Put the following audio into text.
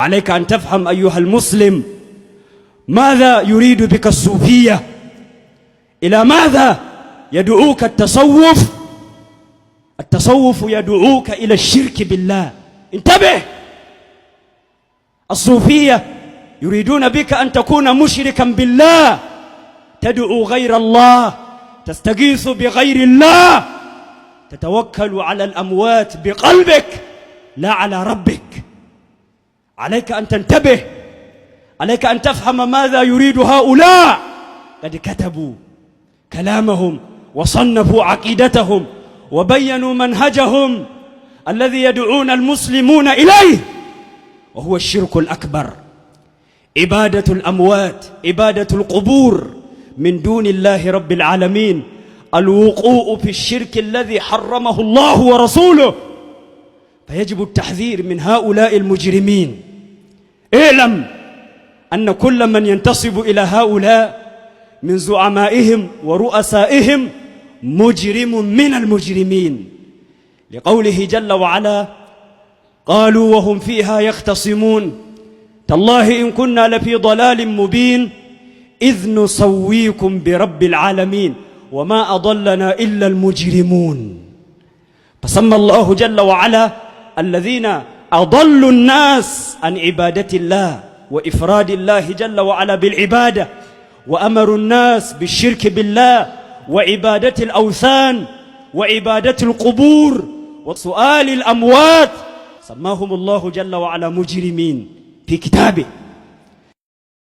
عليك أن تفهم أيها المسلم ماذا يريد بك الصوفية، إلى ماذا يدعوك التصوف. التصوف يدعوك إلى الشرك بالله. انتبه، الصوفية يريدون بك أن تكون مشركا بالله، تدعو غير الله، تستغيث بغير الله، تتوكل على الأموات بقلبك لا على ربك. عليك أن تنتبه، عليك أن تفهم ماذا يريد هؤلاء. قد كتبوا كلامهم وصنفوا عقيدتهم وبينوا منهجهم الذي يدعون المسلمون إليه، وهو الشرك الأكبر، عبادة الأموات، عبادة القبور من دون الله رب العالمين، الوقوع في الشرك الذي حرمه الله ورسوله. فيجب التحذير من هؤلاء المجرمين. اعلم أن كل من ينتصب إلى هؤلاء من زعمائهم ورؤسائهم مجرم من المجرمين، لقوله جل وعلا: قالوا وهم فيها يختصمون تالله إن كنا لفي ضلال مبين إذ نسويكم برب العالمين وما أضلنا إلا المجرمون. فسمى الله جل وعلا الذين أضلوا الناس عن عبادة الله وإفراد الله جل وعلا بالعبادة، وأمروا الناس بالشرك بالله وعبادة الأوثان وعبادة القبور وسؤال الأموات، سماهم الله جل وعلا مجرمين في كتابه.